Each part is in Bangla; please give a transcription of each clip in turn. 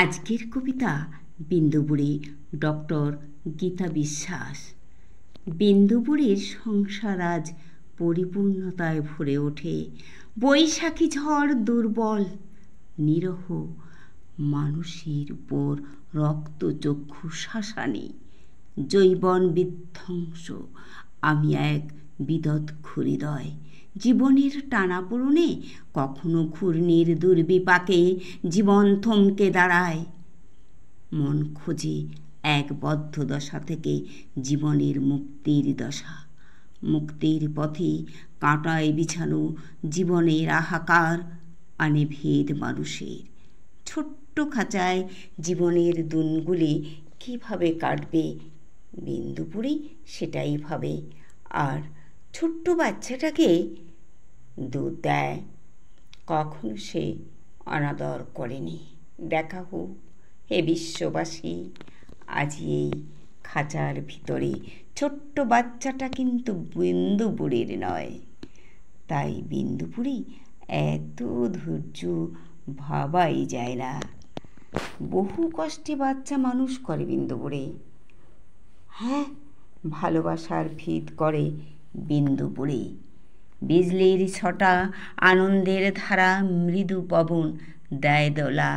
আজকের কবিতা বিন্দুবুড়ি, ডক্টর গীতা বিশ্বাস। বিন্দুবুড়ির সংসার আজ পরিপূর্ণতায় ভরে ওঠে। বৈশাখী ঝড় দুর্বল নিরহ মানুষের উপর রক্তচক্ষু শাসানি, জৈবন বিধ্বংস। আমি এক বিদগ্ধ হৃদয়, জীবনের টানাপোড়েনে কখনো ঘূর্ণির দুর্বিপাকে জীবন থমকে দাঁড়ায়। মন খোঁজে এক বদ্ধ দশা থেকে জীবনের মুক্তির দশা। মুক্তির পথে কাঁটায় বিছানো জীবনের হাহাকার আনে ভেদ মানুষের। ছোট্ট খাঁচায় জীবনের দিনগুলি কীভাবে কাটবে বিন্দুবুড়ি সেটাই ভাবে। আর ছোট্ট বাচ্চাটাকে দুধ দেয়, কখনো সে অনাদর করেনি। দেখা হোক হে বিশ্ববাসী, আজ এই খাঁচার ভিতরে ছোট্ট বাচ্চাটা কিন্তু বিন্দুবুড়ির নয়। তাই বিন্দুবুড়ি এত ধৈর্য ভাবাই যায় না। বহু কষ্টে বাচ্চা মানুষ করে বিন্দুবুড়ি। হ্যাঁ, ভালোবাসার ভিত করে বিন্দুবুড়ি। বিজলির ছটা, আনন্দের ধারা, মৃদু পবন দেয় দোলা।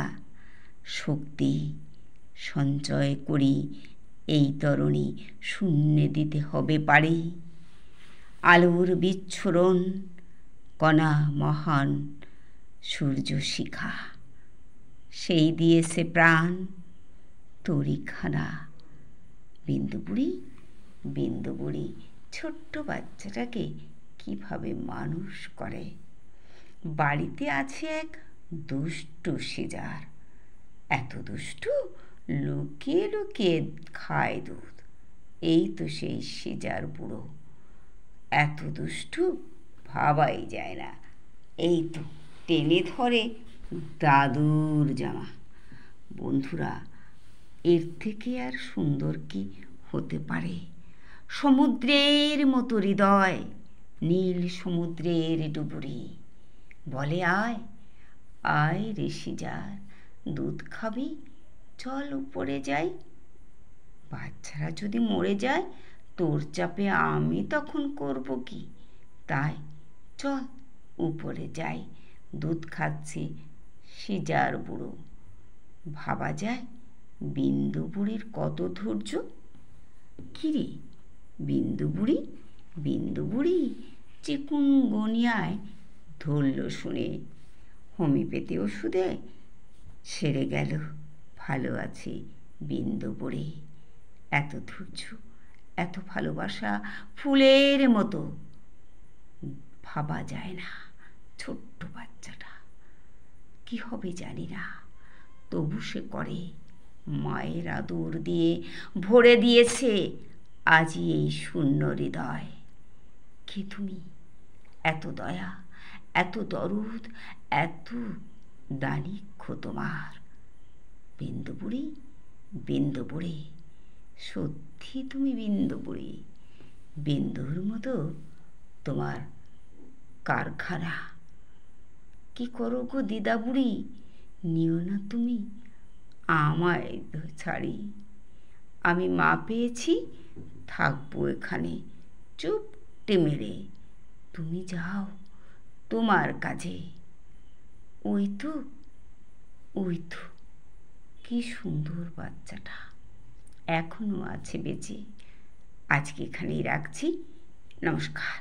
শক্তি সঞ্চয় করি এই তরুণী শূন্যে দিতে হবে পারি। আলোর বিচ্ছুরণ কণা মহান সূর্য শিখা, সেই দিয়েছে প্রাণ তরিখানা। বিন্দুবুড়ি বিন্দুবুড়ি ছোট্ট বাচ্চাটাকে কিভাবে মানুষ করে। বাড়িতে আছে এক দুষ্টু সিজার, এত দুষ্টু লুকিয়ে লুকিয়ে খায় দুধ। এই তো সেই সিজার বুড়ো, এত দুষ্টু ভাবাই যায় না। এই তো টেনে ধরে দাদুর জামা। বন্ধুরা, এর থেকে আর সুন্দর কি হতে পারে? সমুদ্রের মতো হৃদয়, নীল সমুদ্রের ডুবুরি বলে, আয় আয় রে সিজার, দুধ খাবি, চল উপরে যাই। বাচ্চারা যদি মরে যায় তোর চাপে আমি তখন করব কি? তাই চল উপরে যাই। দুধ খাচ্ছে সিজার বুড়ো। ভাবা যায় বিন্দুবুড়ির কত ধৈর্য। কিরে বিন্দুবুড়ি, বিন্দুবুড়ি চিকুনগুনিয়ায় ধরল শুনে, হোমিওপ্যাথি ওষুধে সেরে গেল। ভালো আছে বিন্দুবুড়ি। এত ধৈর্য, এত ভালোবাসা ফুলের মতো ভাবা যায় না। ছোট্ট বাচ্চাটা কি হবে জানি না, তবু সে করে। মায়ের আদর দিয়ে ভরে দিয়েছে আজই এই শূন্য হৃদয়। কে তুমি? এত দয়া, এত দরদ, এত দানিক্ষ তোমার। বিন্দুবুড়ি বিন্দুবুড়ি, সত্যি তুমি বিন্দুবুড়ি। বিন্দুর মতো তোমার কারখানা। কি করো গো দিদা বুড়ি, নিও না তুমি আমায় ছাড়ি। আমি মা পেয়েছি, থাকবো এখানে চুপটি মেরে। তুমি যাও তোমার কাজে। ওই তো ওই তো কি সুন্দর বাচ্চাটা এখনো আছে বেঁচে। আজকে এখানেই রাখছি। নমস্কার।